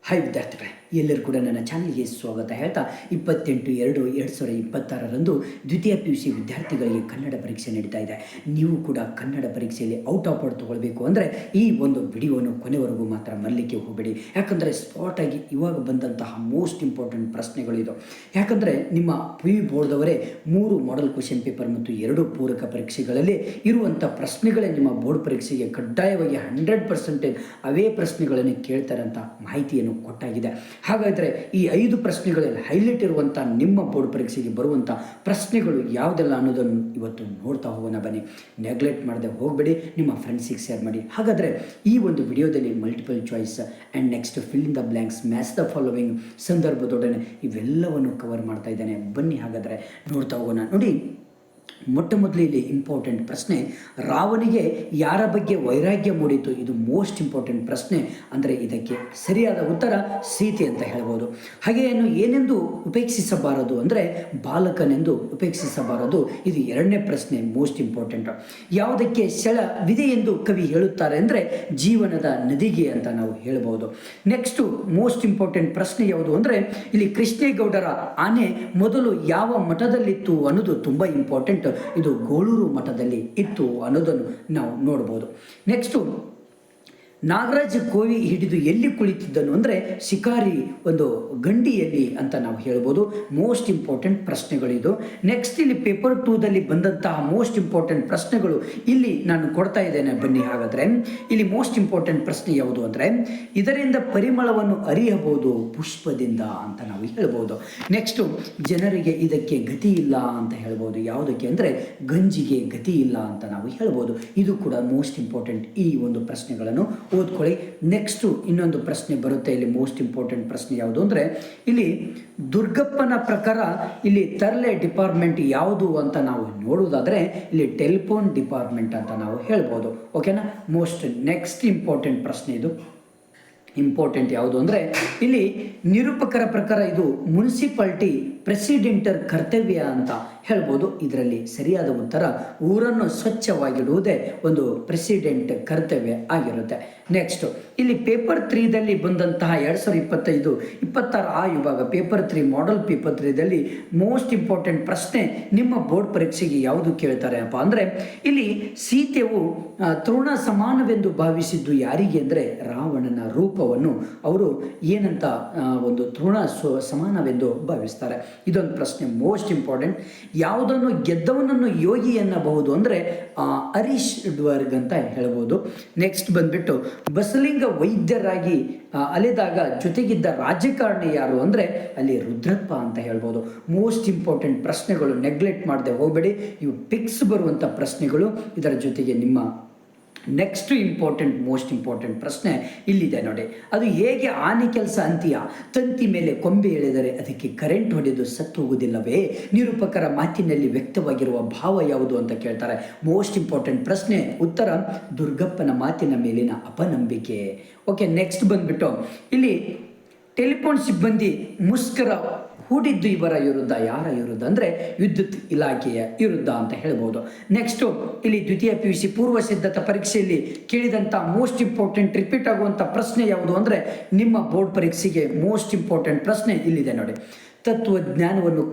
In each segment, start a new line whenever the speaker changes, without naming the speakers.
Hi ವಿದ್ಯಾರ್ಥಿಗಳೇ, ಎಲ್ಲರೂ ಕೂಡ ನನ್ನ ಚಾನಲ್ಗೆ ಸ್ವಾಗತ ಹೇಳ್ತಾ 28/2/2026 ದ್ವಿತೀಯ PUC ವಿದ್ಯಾರ್ಥಿಗಳಿಗೆ ಕನ್ನಡ ಪರೀಕ್ಷೆ ನಡೀತಾ ಇದೆ. ನೀವು ಕೂಡ ಕನ್ನಡ ಪರೀಕ್ಷೆಯಲ್ಲಿ ಔಟ್ ಆಫ್ ಔಟ್ ತೊಗೊಳ್ಬೇಕು ಅಂದರೆ ಈ ಒಂದು ವಿಡಿಯೋವನ್ನು ಕೊನೆವರೆಗೂ ಮಾತ್ರ ಮರಲಿಕ್ಕೆ ಹೋಗಬೇಡಿ. ಯಾಕಂದರೆ ಸ್ಪಾಟಾಗಿ ಇವಾಗ ಬಂದಂತಹ ಮೋಸ್ಟ್ ಇಂಪಾರ್ಟೆಂಟ್ ಪ್ರಶ್ನೆಗಳು ಇದು. ಯಾಕಂದರೆ ನಿಮ್ಮ PU ಬೋರ್ಡ್ದವರೇ 3 ಮಾಡೆಲ್ ಕ್ವೆಶ್ಚನ್ ಪೇಪರ್ ಮತ್ತು 2 ಪೂರಕ ಪರೀಕ್ಷೆಗಳಲ್ಲಿ ಇರುವಂಥ ಪ್ರಶ್ನೆಗಳೇ ನಿಮ್ಮ ಬೋರ್ಡ್ ಪರೀಕ್ಷೆಗೆ ಕಡ್ಡಾಯವಾಗಿ 100% ಅವೇ ಪ್ರಶ್ನೆಗಳನ್ನು ಕೇಳ್ತಾರೆ ಅಂತ ಮಾಹಿತಿಯನ್ನು ಕೊಟ್ಟಾಗಿದೆ. ಹಾಗಾದರೆ ಈ 5 ಪ್ರಶ್ನೆಗಳಲ್ಲಿ ಹೈಲೈಟ್ ಇರುವಂಥ ನಿಮ್ಮ ಬೋರ್ಡ್ ಪರೀಕ್ಷೆಗೆ ಬರುವಂಥ ಪ್ರಶ್ನೆಗಳು ಯಾವುದೆಲ್ಲ ಅನ್ನೋದನ್ನು ಇವತ್ತು ನೋಡ್ತಾ ಹೋಗೋಣ ಬನ್ನಿ. ನೆಗ್ಲೆಕ್ಟ್ ಮಾಡದೆ ಹೋಗಬೇಡಿ, ನಿಮ್ಮ ಫ್ರೆಂಡ್ಸಿಗೆ ಶೇರ್ ಮಾಡಿ. ಹಾಗಾದರೆ ಈ ಒಂದು ವಿಡಿಯೋದಲ್ಲಿ multiple choice and next fill in the blanks, match the following ಸಂದರ್ಭದೊಡನೆ ಇವೆಲ್ಲವನ್ನು ಕವರ್ ಮಾಡ್ತಾ ಇದ್ದೇನೆ. ಬನ್ನಿ ಹಾಗಾದರೆ ನೋಡ್ತಾ ಹೋಗೋಣ. ನೋಡಿ, ಮೊಟ್ಟ ಮೊದಲು ಇಲ್ಲಿ ಇಂಪಾರ್ಟೆಂಟ್ ಪ್ರಶ್ನೆ, ರಾವನಿಗೆ ಯಾರ ಬಗ್ಗೆ ವೈರಾಗ್ಯ ಮೂಡಿತು? ಇದು ಮೋಸ್ಟ್ ಇಂಪಾರ್ಟೆಂಟ್ ಪ್ರಶ್ನೆ. ಅಂದರೆ ಇದಕ್ಕೆ ಸರಿಯಾದ ಉತ್ತರ ಸೀತೆ ಅಂತ ಹೇಳ್ಬೋದು. ಹಾಗೆಯನ್ನು ಏನೆಂದು ಉಪೇಕ್ಷಿಸಬಾರದು ಅಂದರೆ ಬಾಲಕನೆಂದು ಉಪೇಕ್ಷಿಸಬಾರದು. ಇದು 2ನೇ ಪ್ರಶ್ನೆ, ಮೋಸ್ಟ್ ಇಂಪಾರ್ಟೆಂಟ್. ಯಾವುದಕ್ಕೆ ಸೆಳವಿದೆ ಎಂದು ಕವಿ ಹೇಳುತ್ತಾರೆ ಅಂದರೆ ಜೀವನದ ನದಿಗೆ ಅಂತ ನಾವು ಹೇಳ್ಬೋದು. ನೆಕ್ಸ್ಟು ಮೋಸ್ಟ್ ಇಂಪಾರ್ಟೆಂಟ್ ಪ್ರಶ್ನೆ ಯಾವುದು ಅಂದರೆ ಇಲ್ಲಿ ಕೃಷ್ಣೇಗೌಡರ ಆನೆ ಮೊದಲು ಯಾವ ಮಠದಲ್ಲಿತ್ತು ಅನ್ನೋದು ತುಂಬ ಇಂಪಾರ್ಟೆಂಟ್. ಇದು ಗೋಳೂರು ಮಠದಲ್ಲಿ ಇತ್ತು ಅನ್ನೋದನ್ನು ನಾವು ನೋಡ್ಬೋದು. ನೆಕ್ಸ್ಟು ನಾಗರಾಜ ಕೋವಿ ಹಿಡಿದು ಎಲ್ಲಿ ಕುಳಿತಿದ್ದನು ಅಂದರೆ ಶಿಕಾರಿ ಒಂದು ಗಂಡಿಯಲ್ಲಿ ಅಂತ ನಾವು ಹೇಳ್ಬೋದು. ಮೋಸ್ಟ್ ಇಂಪಾರ್ಟೆಂಟ್ ಪ್ರಶ್ನೆಗಳಿದು. ನೆಕ್ಸ್ಟ್ ಇಲ್ಲಿ ಪೇಪರ್ 2ದಲ್ಲಿ ಬಂದಂತಹ ಮೋಸ್ಟ್ ಇಂಪಾರ್ಟೆಂಟ್ ಪ್ರಶ್ನೆಗಳು ಇಲ್ಲಿ ನಾನು ಕೊಡ್ತಾ ಇದ್ದೇನೆ. ಬನ್ನಿ ಹಾಗಾದರೆ ಇಲ್ಲಿ ಮೋಸ್ಟ್ ಇಂಪಾರ್ಟೆಂಟ್ ಪ್ರಶ್ನೆ ಯಾವುದು ಅಂದರೆ ಇದರಿಂದ ಪರಿಮಳವನ್ನು ಅರಿಯಬಹುದು ಪುಷ್ಪದಿಂದ ಅಂತ ನಾವು ಹೇಳ್ಬೋದು. ನೆಕ್ಸ್ಟು ಜನರಿಗೆ ಇದಕ್ಕೆ ಗತಿ ಇಲ್ಲ ಅಂತ ಹೇಳ್ಬೋದು. ಯಾವುದಕ್ಕೆ ಅಂದರೆ ಗಂಜಿಗೆ ಗತಿ ಇಲ್ಲ ಅಂತ ನಾವು ಹೇಳ್ಬೋದು. ಇದು ಕೂಡ ಮೋಸ್ಟ್ ಇಂಪಾರ್ಟೆಂಟ್. ಈ ಒಂದು ಪ್ರಶ್ನೆಗಳನ್ನು ಓದ್ಕೊಳ್ಳಿ. ನೆಕ್ಸ್ಟು ಇನ್ನೊಂದು ಪ್ರಶ್ನೆ ಬರುತ್ತೆ. ಇಲ್ಲಿ ಮೋಸ್ಟ್ ಇಂಪಾರ್ಟೆಂಟ್ ಪ್ರಶ್ನೆ ಯಾವುದು ಅಂದರೆ ಇಲ್ಲಿ ದುರ್ಗಪ್ಪನ ಪ್ರಕಾರ ಇಲ್ಲಿ ತರಲೆ ಡಿಪಾರ್ಟ್ಮೆಂಟ್ ಯಾವುದು ಅಂತ ನಾವು ನೋಡುವುದಾದರೆ ಇಲ್ಲಿ ಟೆಲಿಫೋನ್ ಡಿಪಾರ್ಟ್ಮೆಂಟ್ ಅಂತ ನಾವು ಹೇಳ್ಬೋದು. ಓಕೆನಾ? ಮೋಸ್ಟ್ ನೆಕ್ಸ್ಟ್ ಇಂಪಾರ್ಟೆಂಟ್ ಪ್ರಶ್ನೆ ಇದು. ಇಂಪಾರ್ಟೆಂಟ್ ಯಾವುದು ಅಂದರೆ ಇಲ್ಲಿ ನಿರೂಪಕರ ಪ್ರಕಾರ ಇದು ಮುನ್ಸಿಪಾಲ್ಟಿ ಪ್ರೆಸಿಡೆಂಟರ್ ಕರ್ತವ್ಯ ಅಂತ ಹೇಳ್ಬೋದು. ಇದರಲ್ಲಿ ಸರಿಯಾದ ಉತ್ತರ ಊರನ್ನು ಸ್ವಚ್ಛವಾಗಿಡುವುದೇ ಒಂದು ಪ್ರೆಸಿಡೆಂಟ್ ಕರ್ತವ್ಯ ಆಗಿರುತ್ತೆ. ನೆಕ್ಸ್ಟು ಇಲ್ಲಿ ಪೇಪರ್ 3ದಲ್ಲಿ ಬಂದಂತಹ 2025-26 ಆ ವಿಭಾಗ ಪೇಪರ್ 3 ಮಾಡೆಲ್ ಪೇಪರ್ 3ದಲ್ಲಿ ಮೋಸ್ಟ್ ಇಂಪಾರ್ಟೆಂಟ್ ಪ್ರಶ್ನೆ ನಿಮ್ಮ ಬೋರ್ಡ್ ಪರೀಕ್ಷೆಗೆ ಯಾವುದು ಕೇಳ್ತಾರೆ ಅಪ್ಪ ಅಂದರೆ ಇಲ್ಲಿ ಸೀತೆಯು ತೃಣ ಸಮಾನವೆಂದು ಭಾವಿಸಿದ್ದು ಯಾರಿಗೆ ಅಂದರೆ ರಾವಣನ ರೂಪವನ್ನು ಅವರು ಏನಂತ ಒಂದು ತೃಣ ಸಮಾನವೆಂದು ಭಾವಿಸ್ತಾರೆ. ಇದೊಂದು ಪ್ರಶ್ನೆ ಮೋಸ್ಟ್ ಇಂಪಾರ್ಟೆಂಟ್. ಯಾವುದನ್ನು ಗೆದ್ದವನನ್ನು ಯೋಗಿ ಎನ್ನಬಹುದು ಅಂದರೆ ಹರೀಶ್ ಡ್ವರ್ಗ್ ಅಂತ ಹೇಳ್ಬೋದು. ನೆಕ್ಸ್ಟ್ ಬಂದ್ಬಿಟ್ಟು ಬಸಲಿಂಗ ವೈದ್ಯರಾಗಿ ಅಲೆದಾಗ ಜೊತೆಗಿದ್ದ ರಾಜಕಾರಣಿ ಯಾರು ಅಂದರೆ ಅಲ್ಲಿ ರುದ್ರಪ್ಪ ಅಂತ ಹೇಳ್ಬೋದು. ಮೋಸ್ಟ್ ಇಂಪಾರ್ಟೆಂಟ್ ಪ್ರಶ್ನೆಗಳು, ನೆಗ್ಲೆಕ್ಟ್ ಮಾಡದೆ ಹೋಗಬೇಡಿ. ಇವು ಪಿಕ್ಸ್ ಬರುವಂಥ ಪ್ರಶ್ನೆಗಳು. ಇದರ ಜೊತೆಗೆ ನಿಮ್ಮ ನೆಕ್ಸ್ಟ್ ಇಂಪಾರ್ಟೆಂಟ್ ಮೋಸ್ಟ್ ಇಂಪಾರ್ಟೆಂಟ್ ಪ್ರಶ್ನೆ ಇಲ್ಲಿದೆ ನೋಡಿ. ಅದು ಹೇಗೆ ಆನೆ ಕೆಲಸ ಅಂತೀಯ? ತಂತಿ ಮೇಲೆ ಕೊಂಬೆ ಎಳೆದರೆ ಅದಕ್ಕೆ ಕರೆಂಟ್ ಹೊಡೆದು ಸತ್ತು ಹೋಗುವುದಿಲ್ಲವೇ? ನಿರೂಪಕರ ಮಾತಿನಲ್ಲಿ ವ್ಯಕ್ತವಾಗಿರುವ ಭಾವ ಯಾವುದು ಅಂತ ಕೇಳ್ತಾರೆ. ಮೋಸ್ಟ್ ಇಂಪಾರ್ಟೆಂಟ್ ಪ್ರಶ್ನೆ. ಉತ್ತರ ದುರ್ಗಪ್ಪನ ಮಾತಿನ ಮೇಲಿನ ಅಪನಂಬಿಕೆ. ಓಕೆ, ನೆಕ್ಸ್ಟ್ ಬಂದ್ಬಿಟ್ಟು ಇಲ್ಲಿ ಟೆಲಿಫೋನ್ ಸಿಬ್ಬಂದಿ ಮುಷ್ಕರ ಹೂಡಿದ್ದು ಇವರ ವಿರುದ್ಧ. ಯಾರ ವಿರುದ್ಧ ಅಂದರೆ ವಿದ್ಯುತ್ ಇಲಾಖೆಯ ವಿರುದ್ಧ ಅಂತ ಹೇಳ್ಬೋದು. ನೆಕ್ಸ್ಟು ಇಲ್ಲಿ ದ್ವಿತೀಯ PUC ಪೂರ್ವ ಸಿದ್ಧತಾ ಪರೀಕ್ಷೆಯಲ್ಲಿ ಕೇಳಿದಂಥ ಮೋಸ್ಟ್ ಇಂಪಾರ್ಟೆಂಟ್ ರಿಪೀಟ್ ಆಗುವಂಥ ಪ್ರಶ್ನೆ ಯಾವುದು ಅಂದರೆ ನಿಮ್ಮ ಬೋರ್ಡ್ ಪರೀಕ್ಷೆಗೆ ಮೋಸ್ಟ್ ಇಂಪಾರ್ಟೆಂಟ್ ಪ್ರಶ್ನೆ ಇಲ್ಲಿದೆ ನೋಡಿ. ತತ್ವಜ್ಞಾನವನ್ನು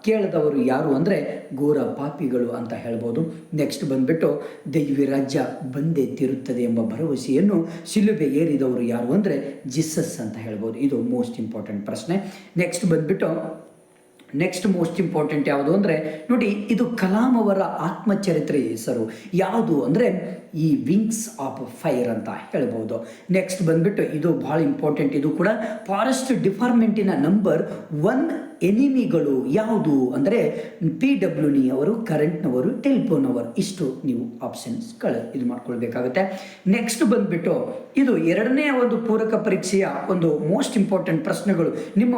ಕೇಳದವರು ಯಾರು ಅಂದರೆ ಘೋರ ಪಾಪಿಗಳು ಅಂತ ಹೇಳ್ಬೋದು. ನೆಕ್ಸ್ಟ್ ಬಂದ್ಬಿಟ್ಟು ದೈವಿ ರಾಜ್ಯ ಬಂದೇ ತಿರುತ್ತದೆ ಎಂಬ ಭರವಸೆಯನ್ನು ಶಿಲುಬೆ ಏರಿದವರು ಯಾರು ಅಂದರೆ ಜೀಸಸ್ ಅಂತ ಹೇಳ್ಬೋದು. ಇದು ಮೋಸ್ಟ್ ಇಂಪಾರ್ಟೆಂಟ್ ಪ್ರಶ್ನೆ. ನೆಕ್ಸ್ಟ್ ಬಂದ್ಬಿಟ್ಟು ನೆಕ್ಸ್ಟ್ ಮೋಸ್ಟ್ ಇಂಪಾರ್ಟೆಂಟ್ ಯಾವುದು ಅಂದರೆ ನೋಡಿ, ಇದು ಕಲಾಂ ಅವರ ಆತ್ಮಚರಿತ್ರೆ ಹೆಸರು ಯಾವುದು ಅಂದರೆ ಈ ವಿಂಗ್ಸ್ ಆಫ್ ಫೈರ್ ಅಂತ ಹೇಳ್ಬೋದು. ನೆಕ್ಸ್ಟ್ ಬಂದ್ಬಿಟ್ಟು ಇದು ಭಾಳ ಇಂಪಾರ್ಟೆಂಟ್. ಇದು ಕೂಡ ಫಾರೆಸ್ಟ್ ಡಿಪಾರ್ಟ್ಮೆಂಟಿನ ನಂಬರ್ 1 ಎನಿಮಿಗಳು ಯಾವುದು ಅಂದರೆ PWD ಅವರು, ಕರೆಂಟ್ನವರು, ಟೆಲಿಫೋನ್ ಅವರು. ಇಷ್ಟು ನೀವು ಆಪ್ಷನ್ಸ್ಗಳು ಇದು ಮಾಡ್ಕೊಳ್ಬೇಕಾಗುತ್ತೆ. ನೆಕ್ಸ್ಟ್ ಬಂದ್ಬಿಟ್ಟು ಇದು 2ನೇ ಒಂದು ಪೂರಕ ಪರೀಕ್ಷೆಯ ಒಂದು ಮೋಸ್ಟ್ ಇಂಪಾರ್ಟೆಂಟ್ ಪ್ರಶ್ನೆಗಳು. ನಿಮ್ಮ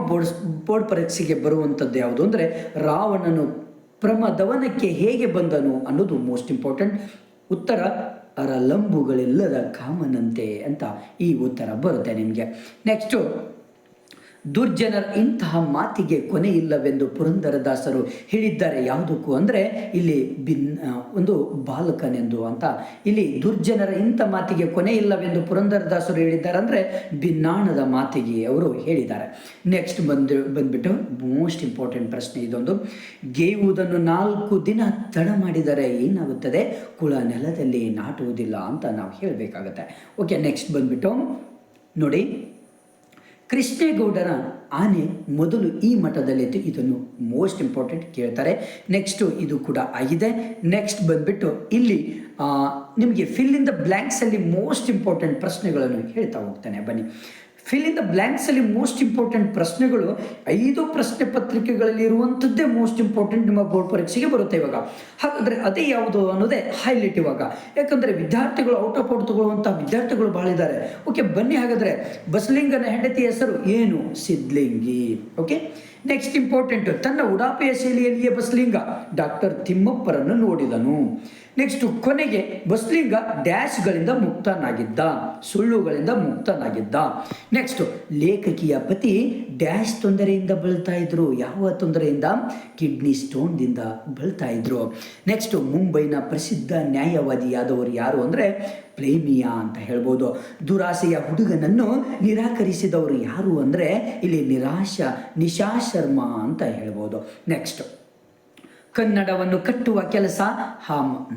ಬೋರ್ಡ್ ಪರೀಕ್ಷೆಗೆ ಬರುವಂಥದ್ದು ಯಾವುದು ಅಂದರೆ ರಾವಣನು ಪ್ರಮದವನಕ್ಕೆ ಹೇಗೆ ಬಂದನು ಅನ್ನೋದು ಮೋಸ್ಟ್ ಇಂಪಾರ್ಟೆಂಟ್. ಉತ್ತರ ಅರಲಂಬುಗಳೆಲ್ಲದ ಕಾಮನಂತೆ ಅಂತ ಈ ಉತ್ತರ ಬರುತ್ತೆ ನಿಮಗೆ. ನೆಕ್ಸ್ಟು ದುರ್ಜನರ ಇಂತಹ ಮಾತಿಗೆ ಕೊನೆ ಇಲ್ಲವೆಂದು ಪುರಂದರದಾಸರು ಹೇಳಿದ್ದಾರೆ. ಯಾವುದಕ್ಕೂ ಅಂದರೆ ಇಲ್ಲಿ ಒಂದು ಬಾಲಕನೆಂದು ಅಂತ, ಇಲ್ಲಿ ದುರ್ಜನರ ಇಂಥ ಮಾತಿಗೆ ಕೊನೆ ಇಲ್ಲವೆಂದು ಪುರಂದರದಾಸರು ಹೇಳಿದ್ದಾರೆ ಅಂದರೆ ಭಿನ್ನಾಣದ ಮಾತಿಗೆ ಅವರು ಹೇಳಿದ್ದಾರೆ. ನೆಕ್ಸ್ಟ್ ಬಂದ್ಬಿಟ್ಟು ಮೋಸ್ಟ್ ಇಂಪಾರ್ಟೆಂಟ್ ಪ್ರಶ್ನೆ ಇದೊಂದು. ಗೇಯುವುದನ್ನು 4 ದಿನ ತಡ ಮಾಡಿದರೆ ಏನಾಗುತ್ತದೆ? ಕುಳ ನೆಲದಲ್ಲಿ ನಾಟುವುದಿಲ್ಲ ಅಂತ ನಾವು ಹೇಳಬೇಕಾಗತ್ತೆ. ಓಕೆ, ನೆಕ್ಸ್ಟ್ ಬಂದ್ಬಿಟ್ಟು ನೋಡಿ, ಕೃಷ್ಣೇಗೌಡರ ಆನೆ ಮೊದಲು ಈ ಮಠದಲ್ಲಿತ್ತು. ಇದನ್ನು ಮೋಸ್ಟ್ ಇಂಪಾರ್ಟೆಂಟ್ ಕೇಳ್ತಾರೆ. ನೆಕ್ಸ್ಟು ಇದು ಕೂಡ ಆಗಿದೆ. ನೆಕ್ಸ್ಟ್ ಬಂದ್ಬಿಟ್ಟು ಇಲ್ಲಿ ನಿಮಗೆ ಫಿಲ್ ಇನ್ ದ ಬ್ಲ್ಯಾಂಕ್ಸಲ್ಲಿ ಮೋಸ್ಟ್ ಇಂಪಾರ್ಟೆಂಟ್ ಪ್ರಶ್ನೆಗಳನ್ನು ಹೇಳ್ತಾ ಹೋಗ್ತಾನೆ. ಬನ್ನಿ, ಫಿಲ್ ಇನ್ ದ ಬ್ಲ್ಯಾಂಕ್ಸಲ್ಲಿ ಮೋಸ್ಟ್ ಇಂಪಾರ್ಟೆಂಟ್ ಪ್ರಶ್ನೆಗಳು 5 ಪ್ರಶ್ನೆ ಪತ್ರಿಕೆಗಳಲ್ಲಿ ಇರುವಂಥದ್ದೇ ಮೋಸ್ಟ್ ಇಂಪಾರ್ಟೆಂಟ್ ನಿಮ್ಮ ಬೋರ್ಡ್ ಪರೀಕ್ಷೆಗೆ ಬರುತ್ತೆ ಇವಾಗ. ಹಾಗಾದರೆ ಅದೇ ಯಾವುದು ಅನ್ನೋದೇ ಹೈಲೈಟ್ ಇವಾಗ, ಯಾಕಂದರೆ ವಿದ್ಯಾರ್ಥಿಗಳು ಔಟ್ ಆಫ್ ಔಟ್ ತಗೊಳ್ಳುವಂಥ ವಿದ್ಯಾರ್ಥಿಗಳು ಭಾಳ ಇದ್ದಾರೆ. ಓಕೆ, ಬನ್ನಿ ಹಾಗಾದರೆ ಬಸಲಿಂಗನ ಹೆಂಡತಿ ಹೆಸರು ಏನು? ಸಿದ್ಲಿಂಗಿ. ಓಕೆ, ನೆಕ್ಸ್ಟ್ ಇಂಪಾರ್ಟೆಂಟ್, ತನ್ನ ಉಡಾಪೆಯ ಶೈಲಿಯಲ್ಲಿಯೇ ಬಸಲಿಂಗ ಡಾಕ್ಟರ್ ತಿಮ್ಮಪ್ಪರನ್ನು ನೋಡಿದನು. ನೆಕ್ಸ್ಟು ಕೊನೆಗೆ ಬಸಲಿಂಗ ಡ್ಯಾಶ್ಗಳಿಂದ ಮುಕ್ತನಾಗಿದ್ದ, ಸುಳ್ಳುಗಳಿಂದ ಮುಕ್ತನಾಗಿದ್ದ. ನೆಕ್ಸ್ಟು ಲೇಖಕಿಯ ಪತಿ ಡ್ಯಾಶ್ ತೊಂದರೆಯಿಂದ ಬಳಲ್ತಾ ಇದ್ರು. ಯಾವ ತೊಂದರೆಯಿಂದ? ಕಿಡ್ನಿ ಸ್ಟೋನ್ದಿಂದ ಬಳಲ್ತಾ ಇದ್ರು. ನೆಕ್ಸ್ಟು ಮುಂಬೈನ ಪ್ರಸಿದ್ಧ ನ್ಯಾಯವಾದಿಯಾದವರು ಯಾರು ಅಂದರೆ ಪ್ರೇಮಿಯಾ ಅಂತ ಹೇಳ್ಬೋದು. ದುರಾಸೆಯ ಹುಡುಗನನ್ನು ನಿರಾಕರಿಸಿದವರು ಯಾರು ಅಂದರೆ ಇಲ್ಲಿ ನಿಶಾ ಶರ್ಮಾ ಅಂತ ಹೇಳ್ಬೋದು. ನೆಕ್ಸ್ಟ್, ಕನ್ನಡವನ್ನು ಕಟ್ಟುವ ಕೆಲಸ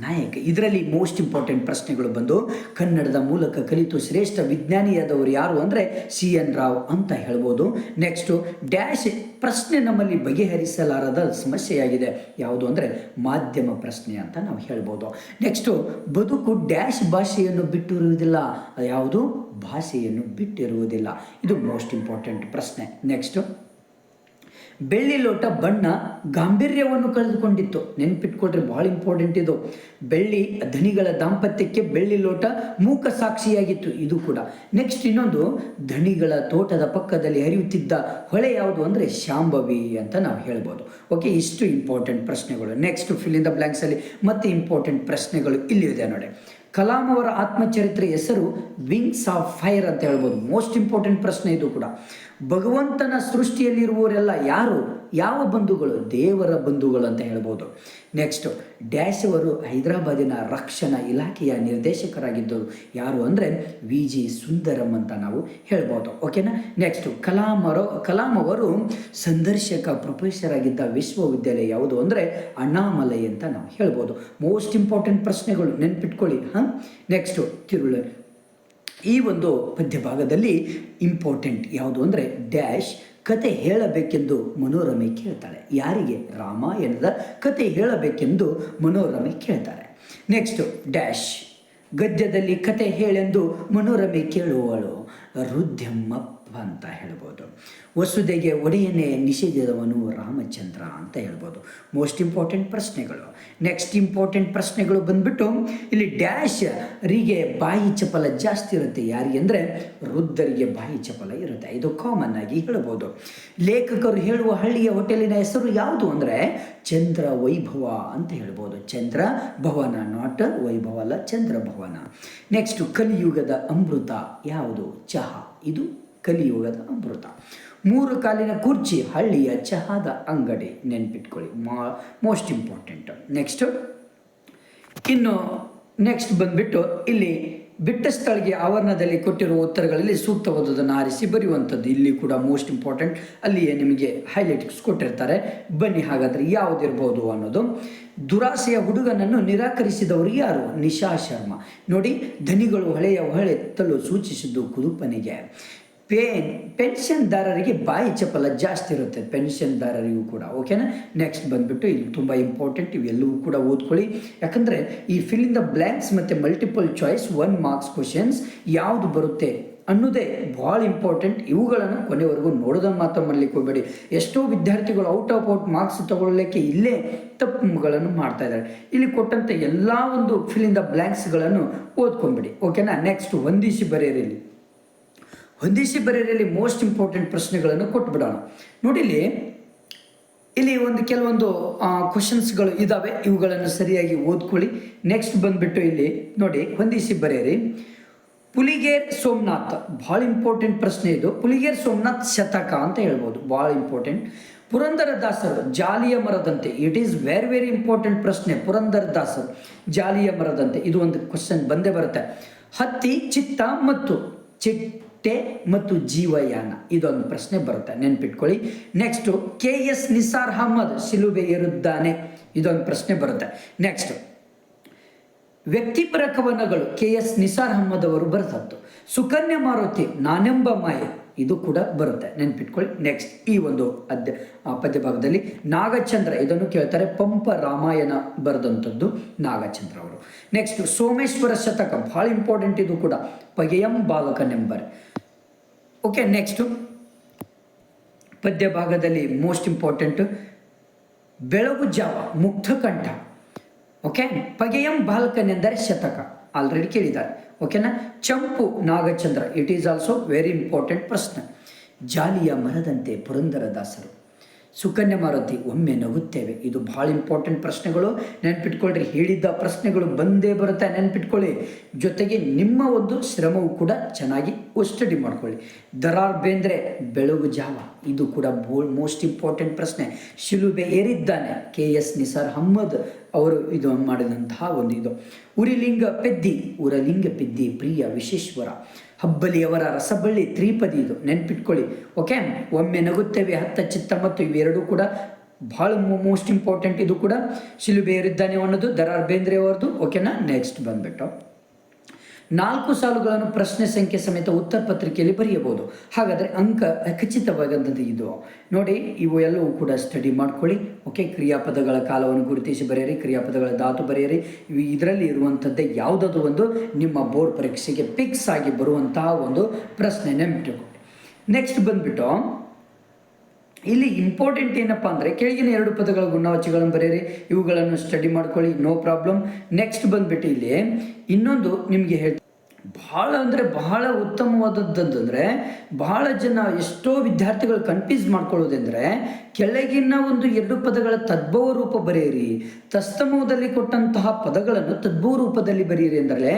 ನಾಯಕ. ಇದರಲ್ಲಿ ಮೋಸ್ಟ್ ಇಂಪಾರ್ಟೆಂಟ್ ಪ್ರಶ್ನೆಗಳು ಬಂದು ಕನ್ನಡದ ಮೂಲಕ ಕಲಿತು ಶ್ರೇಷ್ಠ ವಿಜ್ಞಾನಿಯಾದವರು ಯಾರು ಅಂದರೆ CN ರಾವ್ ಅಂತ ಹೇಳ್ಬೋದು. ನೆಕ್ಸ್ಟು ಡ್ಯಾಶ್ ಪ್ರಶ್ನೆ ನಮ್ಮಲ್ಲಿ ಬಗೆಹರಿಸಲಾರದ ಸಮಸ್ಯೆಯಾಗಿದೆ. ಯಾವುದು ಅಂದರೆ ಮಾಧ್ಯಮ ಪ್ರಶ್ನೆ ಅಂತ ನಾವು ಹೇಳ್ಬೋದು. ನೆಕ್ಸ್ಟು ಬದುಕು ಡ್ಯಾಶ್ ಭಾಷೆಯನ್ನು ಬಿಟ್ಟಿರುವುದಿಲ್ಲ. ಯಾವುದು? ಭಾಷೆಯನ್ನು ಬಿಟ್ಟಿರುವುದಿಲ್ಲ. ಇದು ಮೋಸ್ಟ್ ಇಂಪಾರ್ಟೆಂಟ್ ಪ್ರಶ್ನೆ. ನೆಕ್ಸ್ಟು ಬೆಳ್ಳಿ ಲೋಟ ಬಣ್ಣ ಗಾಂಭೀರ್ಯವನ್ನು ಕಳೆದುಕೊಂಡಿತ್ತು. ನೆನ್ಪಿಟ್ಕೊಳ್ರಿ, ಭಾಳ ಇಂಪಾರ್ಟೆಂಟ್ ಇದು. ಬೆಳ್ಳಿ ಧನಿಗಳ ದಾಂಪತ್ಯಕ್ಕೆ ಬೆಳ್ಳಿ ಲೋಟ ಮೂಕ ಸಾಕ್ಷಿಯಾಗಿತ್ತು. ಇದು ಕೂಡ. ನೆಕ್ಸ್ಟ್ ಇನ್ನೊಂದು, ಧನಿಗಳ ತೋಟದ ಪಕ್ಕದಲ್ಲಿ ಹರಿಯುತ್ತಿದ್ದ ಹೊಳೆ ಯಾವುದು ಅಂದರೆ ಶಾಂಭವಿ ಅಂತ ನಾವು ಹೇಳ್ಬೋದು. ಓಕೆ, ಇಷ್ಟು ಇಂಪಾರ್ಟೆಂಟ್ ಪ್ರಶ್ನೆಗಳು. ನೆಕ್ಸ್ಟ್ ಫಿಲ್ ಇನ್ ದ ಬ್ಲ್ಯಾಂಕ್ಸಲ್ಲಿ ಮತ್ತೆ ಇಂಪಾರ್ಟೆಂಟ್ ಪ್ರಶ್ನೆಗಳು ಇಲ್ಲಿದೆ ನೋಡಿ. ಕಲಾಂ ಅವರ ಆತ್ಮಚರಿತ್ರೆ ಹೆಸರು ವಿಂಗ್ಸ್ ಆಫ್ ಫೈರ್ ಅಂತ ಹೇಳ್ಬೋದು. ಮೋಸ್ಟ್ ಇಂಪಾರ್ಟೆಂಟ್ ಪ್ರಶ್ನೆ ಇದು ಕೂಡ. ಭಗವಂತನ ಸೃಷ್ಟಿಯಲ್ಲಿರುವವರೆಲ್ಲ ಯಾರು? ಯಾವ ಬಂಧುಗಳು? ದೇವರ ಬಂಧುಗಳು ಅಂತ ಹೇಳ್ಬೋದು. ನೆಕ್ಸ್ಟ್, ಡ್ಯಾಶ್ ಅವರು ಹೈದರಾಬಾದಿನ ರಕ್ಷಣಾ ಇಲಾಖೆಯ ನಿರ್ದೇಶಕರಾಗಿದ್ದರು. ಯಾರು ಅಂದರೆ VG ಸುಂದರಂ ಅಂತ ನಾವು ಹೇಳ್ಬೋದು. ಓಕೆನಾ. ನೆಕ್ಸ್ಟ್, ಕಲಾಂ ಅವರು ಸಂದರ್ಶಕ ಪ್ರೊಫೆಸರ್ ಆಗಿದ್ದ ವಿಶ್ವವಿದ್ಯಾಲಯ ಯಾವುದು ಅಂದರೆ ಅಣ್ಣಾಮಲೈ ಅಂತ ನಾವು ಹೇಳ್ಬೋದು. ಮೋಸ್ಟ್ ಇಂಪಾರ್ಟೆಂಟ್ ಪ್ರಶ್ನೆಗಳು ನೆನ್ಪಿಟ್ಕೊಳ್ಳಿ. ನೆಕ್ಸ್ಟು ತಿರುಳು. ಈ ಒಂದು ಪದ್ಯ ಭಾಗದಲ್ಲಿ ಇಂಪಾರ್ಟೆಂಟ್ ಯಾವುದು ಅಂದರೆ ಡ್ಯಾಶ್ ಕತೆ ಹೇಳಬೇಕೆಂದು ಮನೋರಮೆ ಕೇಳ್ತಾಳೆ. ಯಾರಿಗೆ? ರಾಮಾಯಣದ ಕತೆ ಹೇಳಬೇಕೆಂದು ಮನೋರಮೆ ಕೇಳ್ತಾರೆ. ನೆಕ್ಸ್ಟು ಡ್ಯಾಶ್ ಗದ್ಯದಲ್ಲಿ ಕತೆ ಹೇಳೆಂದು ಮನೋರಮೆ ಕೇಳುವವಳು ರುದ್ಯಮ್ಮಪ್ಪ ಅಂತ ಹೇಳ್ಬೋದು. ವಸುದೆಗೆ ಒಡೆಯನ್ನೇ ನಿಷೇಧಿದವನು ರಾಮಚಂದ್ರ ಅಂತ ಹೇಳ್ಬೋದು. ಮೋಸ್ಟ್ ಇಂಪಾರ್ಟೆಂಟ್ ಪ್ರಶ್ನೆಗಳು. ನೆಕ್ಸ್ಟ್ ಇಂಪಾರ್ಟೆಂಟ್ ಪ್ರಶ್ನೆಗಳು ಬಂದ್ಬಿಟ್ಟು ಇಲ್ಲಿ ಡ್ಯಾಶ್ ರಿಗೆ ಬಾಯಿ ಚಪಲ ಜಾಸ್ತಿ ಇರುತ್ತೆ. ಯಾರಿಗೆ ಅಂದರೆ ವೃದ್ಧರಿಗೆ ಬಾಯಿ ಚಪಲ ಇರುತ್ತೆ. ಇದು ಕಾಮನ್ ಆಗಿ ಹೇಳ್ಬೋದು. ಲೇಖಕರು ಹೇಳುವ ಹಳ್ಳಿಯ ಹೋಟೆಲಿನ ಹೆಸರು ಯಾವುದು ಅಂದರೆ ಚಂದ್ರ ವೈಭವ ಅಂತ ಹೇಳ್ಬೋದು. ಚಂದ್ರ ಭವನ, ನಾಟ್ ವೈಭವ ಅಲ್ಲ, ಚಂದ್ರ ಭವನ. ನೆಕ್ಸ್ಟ್, ಕಲಿಯುಗದ ಅಮೃತ ಯಾವುದು? ಚಹಾ. ಇದು ಕಲಿಯುಗದ ಅಮೃತ. 3 ಕಾಲಿನ ಕುರ್ಚಿ ಹಳ್ಳಿಯ ಚಹಾದ ಅಂಗಡಿ. ನೆನ್ಪಿಟ್ಕೊಳ್ಳಿ, ಮೋಸ್ಟ್ ಇಂಪಾರ್ಟೆಂಟ್. ಇನ್ನು ನೆಕ್ಸ್ಟ್ ಬಂದ್ಬಿಟ್ಟು ಇಲ್ಲಿ ಬಿಟ್ಟ ಸ್ಥಳಿಗೆ ಆವರಣದಲ್ಲಿ ಕೊಟ್ಟಿರುವ ಉತ್ತರಗಳಲ್ಲಿ ಸೂಕ್ತವಾದದನ್ನು ಆರಿಸಿ ಬರೆಯುವಂಥದ್ದು. ಇಲ್ಲಿ ಕೂಡ ಮೋಸ್ಟ್ ಇಂಪಾರ್ಟೆಂಟ್. ಅಲ್ಲಿಯೇ ನಿಮಗೆ ಹೈಲೈಟ್ಸ್ ಕೊಟ್ಟಿರ್ತಾರೆ. ಬನ್ನಿ ಹಾಗಾದರೆ ಯಾವುದಿರ್ಬೋದು ಅನ್ನೋದು. ದುರಾಸೆಯ ಹುಡುಗನನ್ನು ನಿರಾಕರಿಸಿದವರು ಯಾರು? ನಿಶಾ ಶರ್ಮಾ. ನೋಡಿ, ಧನಿಗಳು ಹೊಳೆತ್ತಲು ಸೂಚಿಸಿದ್ದು ಕುದುಪನಿಗೆ. ಪೆನ್ಷನ್ದಾರರಿಗೆ ಬಾಯಿ ಚಪಲ ಜಾಸ್ತಿ ಇರುತ್ತೆ, ಪೆನ್ಷನ್ದಾರರಿಗೂ ಕೂಡ. ಓಕೆನಾ. ನೆಕ್ಸ್ಟ್ ಬಂದುಬಿಟ್ಟು ಇಲ್ಲಿ ತುಂಬ ಇಂಪಾರ್ಟೆಂಟ್, ಇವೆಲ್ಲವೂ ಕೂಡ ಓದ್ಕೊಳ್ಳಿ. ಯಾಕಂದರೆ ಈ ಫಿಲ್ ಇನ್ ದ ಬ್ಲ್ಯಾಂಕ್ಸ್ ಮತ್ತು ಮಲ್ಟಿಪಲ್ ಚಾಯ್ಸ್ 1 ಮಾರ್ಕ್ಸ್ ಕ್ವಶನ್ಸ್ ಯಾವುದು ಬರುತ್ತೆ ಅನ್ನೋದೇ ಭಾಳ ಇಂಪಾರ್ಟೆಂಟ್. ಇವುಗಳನ್ನು ಕೊನೆವರೆಗೂ ನೋಡೋದನ್ನು ಮಾತ್ರ ಮಾಡಲಿಕ್ಕೆ ಹೋಗಬೇಡಿ. ಎಷ್ಟೋ ವಿದ್ಯಾರ್ಥಿಗಳು ಔಟ್ ಆಫ್ ಔಟ್ ಮಾರ್ಕ್ಸ್ ತಗೊಳ್ಳಲಿಕ್ಕೆ ಇಲ್ಲೇ ತಪ್ಪುಗಳನ್ನು ಮಾಡ್ತಾ ಇದ್ದಾರೆ. ಇಲ್ಲಿ ಕೊಟ್ಟಂಥ ಎಲ್ಲ ಒಂದು ಫಿಲ್ ಇನ್ ದ ಬ್ಲ್ಯಾಂಕ್ಸ್ಗಳನ್ನು ಓದ್ಕೊಂಬಿಡಿ. ಓಕೆನಾ. ನೆಕ್ಸ್ಟ್, ಹೊಂದಿಸಿ ಬರೆಯಿರಿ. ಹೊಂದಿಸಿ ಬರೆಯರಲ್ಲಿ ಮೋಸ್ಟ್ ಇಂಪಾರ್ಟೆಂಟ್ ಪ್ರಶ್ನೆಗಳನ್ನು ಕೊಟ್ಬಿಡೋಣ. ನೋಡಿ, ಇಲ್ಲಿ ಕೆಲವೊಂದು ಕ್ವಶನ್ಸ್ಗಳು ಇದ್ದಾವೆ. ಇವುಗಳನ್ನು ಸರಿಯಾಗಿ ಓದ್ಕೊಳ್ಳಿ. ನೆಕ್ಸ್ಟ್ ಬಂದುಬಿಟ್ಟು ಇಲ್ಲಿ ನೋಡಿ, ಹೊಂದಿಸಿ ಬರೆಯಿರಿ. ಪುಲಿಗೇರ್ ಸೋಮನಾಥ್, ಭಾಳ ಇಂಪಾರ್ಟೆಂಟ್ ಪ್ರಶ್ನೆ ಇದು. ಪುಲಿಗೇರ್ ಸೋಮನಾಥ್ ಶತಕ ಅಂತ ಹೇಳ್ಬೋದು, ಭಾಳ ಇಂಪಾರ್ಟೆಂಟ್. ಪುರಂದರದಾಸರು ಜಾಲಿಯ ಮರದಂತೆ, it is very very important ಪ್ರಶ್ನೆ. ಪುರಂದರದಾಸರು ಜಾಲಿಯ ಮರದಂತೆ, ಇದು ಒಂದು ಕ್ವಶನ್ ಬಂದೇ ಬರುತ್ತೆ. ಹತ್ತಿ, ಚಿತ್ತ ಮತ್ತು ಚಿಟ್ಟೆ ಮತ್ತು ಜೀವಯಾನ, ಇದೊಂದು ಪ್ರಶ್ನೆ ಬರುತ್ತೆ, ನೆನ್ಪಿಟ್ಕೊಳ್ಳಿ. ನೆಕ್ಸ್ಟು KS ನಿಸಾರ್ ಅಹಮದ್ ಶಿಲುಬೆ ಏರುತ್ತಾನೆ, ಇದೊಂದು ಪ್ರಶ್ನೆ ಬರುತ್ತೆ. ನೆಕ್ಸ್ಟ್ ವ್ಯಕ್ತಿಪರ ಕವನಗಳು KS ನಿಸಾರ್ ಅಹಮದ್ ಅವರು ಬರೆದದ್ದು. ಸುಕನ್ಯಾ ಮಾರುತಿ ನಾನೆಂಬ ಮಾಯೆ, ಇದು ಕೂಡ ಬರುತ್ತೆ, ನೆನ್ಪಿಟ್ಕೊಳ್ಳಿ. ನೆಕ್ಸ್ಟ್ ಈ ಒಂದು ಪದ್ಯ ಭಾಗದಲ್ಲಿ ನಾಗಚಂದ್ರ, ಇದನ್ನು ಕೇಳ್ತಾರೆ, ಪಂಪ ರಾಮಾಯಣ ಬರೆದಂಥದ್ದು ನಾಗಚಂದ್ರ ಅವರು. ನೆಕ್ಸ್ಟ್ ಸೋಮೇಶ್ವರ ಶತಕ, ಬಹಳ ಇಂಪಾರ್ಟೆಂಟ್ ಇದು ಕೂಡ, ಪಗೆಯಂ ಬಾಲಕನೆಂಬರ್. ಓಕೆ, ನೆಕ್ಸ್ಟು ಪದ್ಯ ಭಾಗದಲ್ಲಿ ಮೋಸ್ಟ್ ಇಂಪಾರ್ಟೆಂಟ್ ಬೆಳಗು ಜಾವ ಮುಕ್ತಕಂಠ. ಓಕೆ, ಪಗೆಯಂ ಬಾಲಕನೆಂದರೆ ಶತಕ, ಆಲ್ರೆಡಿ ಕೇಳಿದ್ದಾರೆ. ಓಕೆನಾ. ಚಂಪು Nagachandra, it is also very important ಪ್ರಶ್ನೆ. ಜಾಲಿಯ ಮರದಂತೆ ಪುರಂದರದಾಸರು. ಸುಕನ್ಯಾ ಮಾರುತಿ ಒಮ್ಮೆ ನಗುತ್ತೇವೆ, ಇದು ಭಾಳ ಇಂಪಾರ್ಟೆಂಟ್ ಪ್ರಶ್ನೆಗಳು, ನೆನ್ಪಿಟ್ಕೊಳ್ರಿ. ಹೇಳಿದ್ದ ಪ್ರಶ್ನೆಗಳು ಬಂದೇ ಬರುತ್ತೆ, ನೆನ್ಪಿಟ್ಕೊಳ್ಳಿ. ಜೊತೆಗೆ ನಿಮ್ಮ ಒಂದು ಶ್ರಮವು ಕೂಡ ಚೆನ್ನಾಗಿ ಸ್ಟಡಿ ಮಾಡ್ಕೊಳ್ಳಿ. ದರಾರ್ ಬೇಂದ್ರೆ ಬೆಳಗು ಜಾವ, ಇದು ಕೂಡ ಮೋಸ್ಟ್ ಇಂಪಾರ್ಟೆಂಟ್ ಪ್ರಶ್ನೆ. ಶಿಲುಬೆ ಏರಿದ್ದಾನೆ, KS ನಿಸಾರ್ ಅಹಮದ್ ಅವರು ಇದು ಮಾಡಿದಂತಹ ಒಂದು ಇದು. ಉರಲಿಂಗ ಪೆದ್ದಿ ಪ್ರಿಯ ವಿಶ್ವೇಶ್ವರ. ಹಬ್ಬಲಿಯವರ ರಸಬಳ್ಳಿ ತ್ರಿಪದಿ, ಇದು ನೆನ್ಪಿಟ್ಕೊಳ್ಳಿ. ಓಕೆ, ಒಮ್ಮೆ ನಗುತ್ತೇವೆ, ಹತ್ತ ಚಿತ್ತ ಮತ್ತು ಇವೆರಡೂ ಕೂಡ ಭಾಳ ಮೋಸ್ಟ್ ಇಂಪಾರ್ಟೆಂಟ್. ಇದು ಕೂಡ ಶಿಲುಬೆ ಏರಿದ್ದಾನೆ ಅನ್ನೋದು ದರಾರ್ ಬೇಂದ್ರೆ ಅವರದು. ಓಕೆನಾ. ನೆಕ್ಸ್ಟ್ ಬಂದ್ಬಿಟ್ಟು 4 ಸಾಲುಗಳನ್ನು ಪ್ರಶ್ನೆ ಸಂಖ್ಯೆ ಸಮೇತ ಉತ್ತರ ಪತ್ರಿಕೆಯಲ್ಲಿ ಬರೆಯಬಹುದು. ಹಾಗಾದರೆ ಅಂಕ ಖಚಿತವಾದಂಥದ್ದು ಇದು ನೋಡಿ. ಇವು ಎಲ್ಲವೂ ಕೂಡ ಸ್ಟಡಿ ಮಾಡ್ಕೊಳ್ಳಿ. ಓಕೆ, ಕ್ರಿಯಾಪದಗಳ ಕಾಲವನ್ನು ಗುರುತಿಸಿ ಬರೆಯಿರಿ, ಕ್ರಿಯಾಪದಗಳ ಧಾತು ಬರೆಯಿರಿ. ಇದರಲ್ಲಿ ಇರುವಂಥದ್ದೇ ಯಾವುದಾದ್ರು ಒಂದು ನಿಮ್ಮ ಬೋರ್ಡ್ ಪರೀಕ್ಷೆಗೆ ಫಿಕ್ಸ್ ಆಗಿ ಬರುವಂತಹ ಒಂದು ಪ್ರಶ್ನೆ, ನೆನಪಿಟ್ಟುಕೊಳ್ಳಿ. ನೆಕ್ಸ್ಟ್ ಬಂದ್ಬಿಟ್ಟು ಇಲ್ಲಿ ಇಂಪಾರ್ಟೆಂಟ್ ಏನಪ್ಪ ಅಂದರೆ ಕೆಳಗಿನ 2 ಪದಗಳ ಗುಣವಾಚಗಳನ್ನು ಬರೆಯಿರಿ, ಇವುಗಳನ್ನು ಸ್ಟಡಿ ಮಾಡ್ಕೊಳ್ಳಿ, ನೋ ಪ್ರಾಬ್ಲಮ್. ನೆಕ್ಸ್ಟ್ ಬಂದ್ಬಿಟ್ಟು ಇಲ್ಲಿ ಇನ್ನೊಂದು ನಿಮಗೆ ಹೇಳ್ತೀನಿ, ಬಹಳ ಅಂದರೆ ಬಹಳ ಉತ್ತಮವಾದದ್ದಂದರೆ ಬಹಳ ಜನ ಎಷ್ಟೋ ವಿದ್ಯಾರ್ಥಿಗಳು ಕನ್ಫ್ಯೂಸ್ ಮಾಡ್ಕೊಳ್ಳೋದಂದರೆ ಕೆಳಗಿನ ಒಂದು 2 ಪದಗಳ ತದ್ಭವ ರೂಪ ಬರೆಯಿರಿ, ತಸ್ತಮದಲ್ಲಿ ಕೊಟ್ಟಂತಹ ಪದಗಳನ್ನು ತದ್ಭವ ರೂಪದಲ್ಲಿ ಬರೆಯಿರಿ ಅಂದರೆ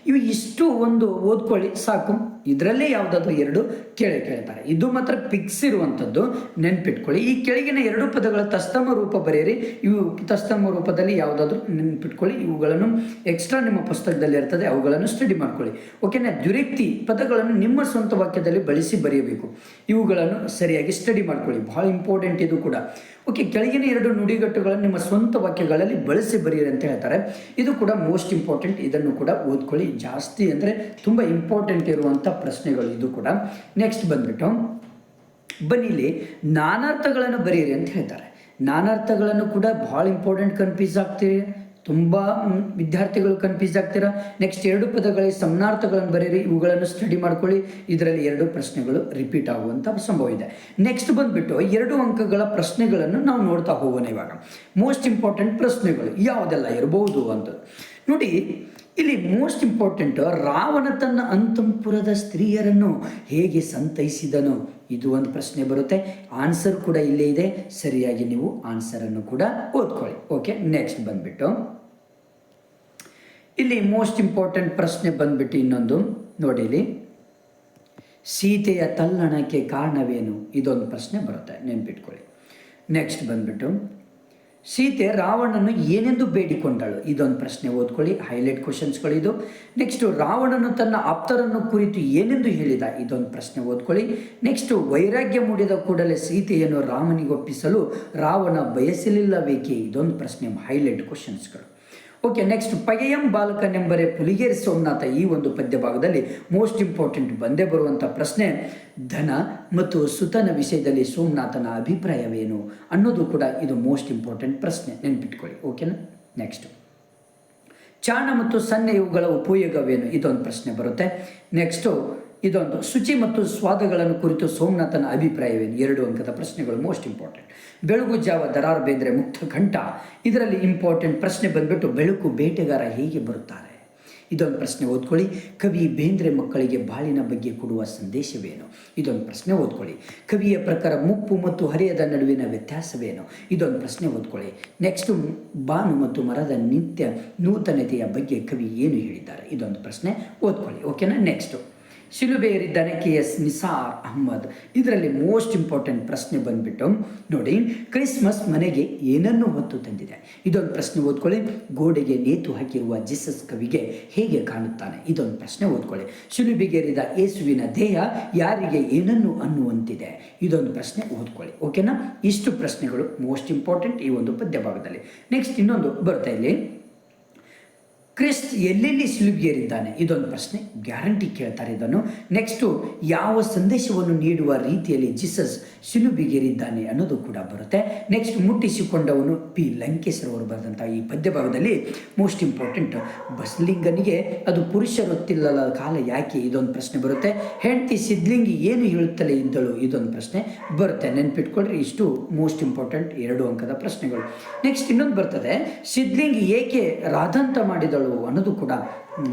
ಇವು ಇಷ್ಟು ಒಂದು ಓದ್ಕೊಳ್ಳಿ ಸಾಕು. ಇದರಲ್ಲೇ ಯಾವುದಾದ್ರೂ 2 ಕೇಳ್ತಾರೆ, ಇದು ಮಾತ್ರ ಫಿಕ್ಸ್ ಇರುವಂಥದ್ದು, ನೆನ್ಪಿಟ್ಕೊಳ್ಳಿ. ಈ ಕೆಳಗಿನ 2 ಪದಗಳ ತಸ್ತಮ ರೂಪ ಬರೆಯಿರಿ, ಇವು ತಸ್ತಮ ರೂಪದಲ್ಲಿ ಯಾವುದಾದ್ರೂ ನೆನ್ಪಿಟ್ಕೊಳ್ಳಿ. ಇವುಗಳನ್ನು ಎಕ್ಸ್ಟ್ರಾ ನಿಮ್ಮ ಪುಸ್ತಕದಲ್ಲಿ ಇರ್ತದೆ, ಅವುಗಳನ್ನು ಸ್ಟಡಿ ಮಾಡ್ಕೊಳ್ಳಿ. ಓಕೆನಾ. ದ್ವಿರುಕ್ತಿ ಪದಗಳನ್ನು ನಿಮ್ಮ ಸ್ವಂತ ವಾಕ್ಯದಲ್ಲಿ ಬಳಸಿ ಬರೆಯಬೇಕು, ಇವುಗಳನ್ನು ಸರಿಯಾಗಿ ಸ್ಟಡಿ ಮಾಡ್ಕೊಳ್ಳಿ, ಬಹಳ ಇಂಪಾರ್ಟೆಂಟ್ ಇದು ಕೂಡ. ಓಕೆ, ಕೆಳಗಿನ 2 ನುಡಿಗಟ್ಟುಗಳನ್ನು ನಿಮ್ಮ ಸ್ವಂತ ವಾಕ್ಯಗಳಲ್ಲಿ ಬಳಸಿ ಬರೆಯಿರಿ ಅಂತ ಹೇಳ್ತಾರೆ, ಇದು ಕೂಡ ಮೋಸ್ಟ್ ಇಂಪಾರ್ಟೆಂಟ್. ಇದನ್ನು ಕೂಡ ಓದ್ಕೊಳ್ಳಿ, ಜಾಸ್ತಿ ಅಂದರೆ ತುಂಬ ಇಂಪಾರ್ಟೆಂಟ್ ಇರುವಂಥ ಪ್ರಶ್ನೆಗಳು ಇದು ಕೂಡ. ನೆಕ್ಸ್ಟ್ ಬಂದ್ಬಿಟ್ಟು ಬನ್ನಿಲಿ ನಾನಾರ್ಥಗಳನ್ನು ಬರೆಯಿರಿ ಅಂತ ಹೇಳ್ತಾರೆ. ನಾನಾರ್ಥಗಳನ್ನು ಕೂಡ ಭಾಳ ಇಂಪಾರ್ಟೆಂಟ್, ಕನ್ಫ್ಯೂಸ್ ಆಗ್ತೀರಿ, ತುಂಬ ವಿದ್ಯಾರ್ಥಿಗಳು ಕನ್ಫ್ಯೂಸ್ ಆಗ್ತೀರಾ. ನೆಕ್ಸ್ಟ್ 2 ಪದಗಳಿಗೆ ಸಮಾನಾರ್ಥಗಳನ್ನು ಬರೆಯಿರಿ, ಇವುಗಳನ್ನು ಸ್ಟಡಿ ಮಾಡ್ಕೊಳ್ಳಿ. ಇದರಲ್ಲಿ 2 ಪ್ರಶ್ನೆಗಳು ರಿಪೀಟ್ ಆಗುವಂಥ ಸಂಭವ ಇದೆ. ನೆಕ್ಸ್ಟ್ ಬಂದುಬಿಟ್ಟು 2 ಅಂಕಗಳ ಪ್ರಶ್ನೆಗಳನ್ನು ನಾವು ನೋಡ್ತಾ ಹೋಗೋಣ. ಇವಾಗ ಮೋಸ್ಟ್ ಇಂಪಾರ್ಟೆಂಟ್ ಪ್ರಶ್ನೆಗಳು ಯಾವುದೆಲ್ಲ ಇರಬಹುದು ಅಂತ ನೋಡಿ. ಇಲ್ಲಿ ಮೋಸ್ಟ್ ಇಂಪಾರ್ಟೆಂಟ್, ರಾವಣ ತನ್ನ ಅಂತಃಪುರದ ಸ್ತ್ರೀಯರನ್ನು ಹೇಗೆ ಸಂತೈಸಿದನು, ಇದು ಒಂದು ಪ್ರಶ್ನೆ ಬರುತ್ತೆ. ಆನ್ಸರ್ ಕೂಡ ಇಲ್ಲೇ ಇದೆ, ಸರಿಯಾಗಿ ನೀವು ಆನ್ಸರನ್ನು ಕೂಡ ಓದ್ಕೊಳ್ಳಿ. ಓಕೆ, ನೆಕ್ಸ್ಟ್ ಬಂದ್ಬಿಟ್ಟು ಇಲ್ಲಿ ಮೋಸ್ಟ್ ಇಂಪಾರ್ಟೆಂಟ್ ಪ್ರಶ್ನೆ ಬಂದ್ಬಿಟ್ಟು ಇನ್ನೊಂದು ನೋಡಿ. ಇಲ್ಲಿ ಸೀತೆಯ ತಲ್ಲಣಕ್ಕೆ ಕಾರಣವೇನು, ಇದೊಂದು ಪ್ರಶ್ನೆ ಬರುತ್ತೆ, ನೆನ್ಪಿಟ್ಕೊಳ್ಳಿ. ನೆಕ್ಸ್ಟ್ ಬಂದ್ಬಿಟ್ಟು ಸೀತೆ ರಾವಣನು ಏನೆಂದು ಬೇಡಿಕೊಂಡಳು, ಇದೊಂದು ಪ್ರಶ್ನೆ ಓದ್ಕೊಳ್ಳಿ, ಹೈಲೈಟ್ ಕ್ವಶನ್ಸ್ಗಳು ಇದು. ನೆಕ್ಸ್ಟು ರಾವಣನು ತನ್ನ ಆಪ್ತರನ್ನು ಕುರಿತು ಏನೆಂದು ಹೇಳಿದ, ಇದೊಂದು ಪ್ರಶ್ನೆ ಓದ್ಕೊಳ್ಳಿ. ನೆಕ್ಸ್ಟು ವೈರಾಗ್ಯ ಮೂಡಿದ ಕೂಡಲೇ ಸೀತೆಯನ್ನು ರಾಮನಿಗೊಪ್ಪಿಸಲು ರಾವಣ ಬಯಸಲಿಲ್ಲಬೇಕೆ, ಇದೊಂದು ಪ್ರಶ್ನೆ, ಹೈಲೈಟ್ ಕ್ವಶನ್ಸ್ಗಳು. ಓಕೆ, ನೆಕ್ಸ್ಟ್ ಪಗೆಯಂ ಬಾಲಕನೆಂಬರೆ ಪುಲಿಗೇರಿ ಸೋಮನಾಥ, ಈ ಒಂದು ಪದ್ಯ ಭಾಗದಲ್ಲಿ ಮೋಸ್ಟ್ ಇಂಪಾರ್ಟೆಂಟ್ ಬಂದೇ ಬರುವಂಥ ಪ್ರಶ್ನೆ, ಧನ ಮತ್ತು ಸುತನ ವಿಷಯದಲ್ಲಿ ಸೋಮನಾಥನ ಅಭಿಪ್ರಾಯವೇನು ಅನ್ನೋದು ಕೂಡ ಇದು ಮೋಸ್ಟ್ ಇಂಪಾರ್ಟೆಂಟ್ ಪ್ರಶ್ನೆ, ನೆನ್ಪಿಟ್ಕೊಳ್ಳಿ. ಓಕೆನಾ. ನೆಕ್ಸ್ಟ್ ಚಾಣ ಮತ್ತು ಸನ್ನೆ ಇವುಗಳ ಉಪಯೋಗವೇನು, ಇದೊಂದು ಪ್ರಶ್ನೆ ಬರುತ್ತೆ. ನೆಕ್ಸ್ಟು ಇದೊಂದು ಶುಚಿ ಮತ್ತು ಸ್ವಾದಗಳನ್ನು ಕುರಿತು ಸೋಮನಾಥನ ಅಭಿಪ್ರಾಯವೇನು, 2 ಅಂಕದ ಪ್ರಶ್ನೆಗಳು ಮೋಸ್ಟ್ ಇಂಪಾರ್ಟೆಂಟ್. ಬೆಳಗು ಜಾವ ದರಾರ್ ಬೇಂದ್ರೆ ಮುಕ್ತ ಕಂಠ, ಇದರಲ್ಲಿ ಇಂಪಾರ್ಟೆಂಟ್ ಪ್ರಶ್ನೆ ಬಂದ್ಬಿಟ್ಟು ಬೆಳಕು ಬೇಟೆಗಾರ ಹೇಗೆ ಬರುತ್ತಾರೆ, ಇದೊಂದು ಪ್ರಶ್ನೆ ಓದ್ಕೊಳ್ಳಿ. ಕವಿ ಬೇಂದ್ರೆ ಮಕ್ಕಳಿಗೆ ಬಾಳಿನ ಬಗ್ಗೆ ಕೊಡುವ ಸಂದೇಶವೇನು? ಇದೊಂದು ಪ್ರಶ್ನೆ ಓದ್ಕೊಳ್ಳಿ. ಕವಿಯ ಪ್ರಕಾರ ಮುಪ್ಪು ಮತ್ತು ಹರಿಯದ ನಡುವಿನ ವ್ಯತ್ಯಾಸವೇನು? ಇದೊಂದು ಪ್ರಶ್ನೆ ಓದ್ಕೊಳ್ಳಿ. ನೆಕ್ಸ್ಟ್, ಬಾನು ಮತ್ತು ಮರದ ನಿತ್ಯ ನೂತನತೆಯ ಬಗ್ಗೆ ಕವಿ ಏನು ಹೇಳಿದ್ದಾರೆ? ಇದೊಂದು ಪ್ರಶ್ನೆ ಓದ್ಕೊಳ್ಳಿ. ಓಕೆನಾ? ನೆಕ್ಸ್ಟು, ಶಿಲುಬೆ ಏರಿದ್ದಾನೆ KS ನಿಸಾರ್ ಅಹ್ಮದ್. ಇದರಲ್ಲಿ ಮೋಸ್ಟ್ ಇಂಪಾರ್ಟೆಂಟ್ ಪ್ರಶ್ನೆ ಬಂದ್ಬಿಟ್ಟು ನೋಡಿ, ಕ್ರಿಸ್ಮಸ್ ಮನೆಗೆ ಏನನ್ನು ಹೊತ್ತು ತಂದಿದೆ? ಇದೊಂದು ಪ್ರಶ್ನೆ ಓದ್ಕೊಳ್ಳಿ. ಗೋಡೆಗೆ ನೇತು ಹಾಕಿರುವ ಜೀಸಸ್ ಕವಿಗೆ ಹೇಗೆ ಕಾಣುತ್ತಾನೆ? ಇದೊಂದು ಪ್ರಶ್ನೆ ಓದ್ಕೊಳ್ಳಿ. ಶಿಲುಬೆಗೇರಿದ ಯೇಸುವಿನ ದೇಹ ಯಾರಿಗೆ ಏನನ್ನು ಅನ್ನುವಂತಿದೆ? ಇದೊಂದು ಪ್ರಶ್ನೆ ಓದ್ಕೊಳ್ಳಿ. ಓಕೆನಾ? ಇಷ್ಟು ಪ್ರಶ್ನೆಗಳು ಮೋಸ್ಟ್ ಇಂಪಾರ್ಟೆಂಟ್ ಈ ಒಂದು ಪದ್ಯ ಭಾಗದಲ್ಲಿ. ನೆಕ್ಸ್ಟ್ ಇನ್ನೊಂದು ಬರ್ತಾ ಇಲ್ಲಿ, ಕ್ರಿಸ್ಟ್ ಎಲ್ಲೆಲ್ಲಿ ಶಿಲುಬೆಗೇರಿದ್ದಾನೆ? ಇದೊಂದು ಪ್ರಶ್ನೆ ಗ್ಯಾರಂಟಿ ಕೇಳ್ತಾರೆ ಇದನ್ನು. ನೆಕ್ಸ್ಟು, ಯಾವ ಸಂದೇಶವನ್ನು ನೀಡುವ ರೀತಿಯಲ್ಲಿ ಜೀಸಸ್ ಶಿಲುಬೆಗೇರಿದ್ದಾನೆ ಅನ್ನೋದು ಕೂಡ ಬರುತ್ತೆ. ನೆಕ್ಸ್ಟ್, ಮುಟ್ಟಿಸಿಕೊಂಡವನು P ಲಂಕೇಶ್ವರ ಅವರು ಬರೆದಂಥ ಈ ಪದ್ಯ ಭಾಗದಲ್ಲಿ ಮೋಸ್ಟ್ ಇಂಪಾರ್ಟೆಂಟ್, ಬಸಲಿಂಗನಿಗೆ ಅದು ಪುರುಷರೊತ್ತಿಲ್ಲದ ಕಾಲ ಯಾಕೆ? ಇದೊಂದು ಪ್ರಶ್ನೆ ಬರುತ್ತೆ. ಹೆಂಡತಿ ಸಿದ್ಲಿಂಗಿ ಏನು ಹೇಳುತ್ತಲೇ ಇದ್ದಳು? ಇದೊಂದು ಪ್ರಶ್ನೆ ಬರುತ್ತೆ. ನೆನ್ಪಿಟ್ಕೊಳ್ರಿ, ಇಷ್ಟು ಮೋಸ್ಟ್ ಇಂಪಾರ್ಟೆಂಟ್ 2 ಅಂಕದ ಪ್ರಶ್ನೆಗಳು. ನೆಕ್ಸ್ಟ್ ಇನ್ನೊಂದು ಬರ್ತದೆ, ಸಿದ್ಲಿಂಗಿ ಏಕೆ ರಾಧಾಂತ ಮಾಡಿದಳು ಅನ್ನೋದು ಕೂಡ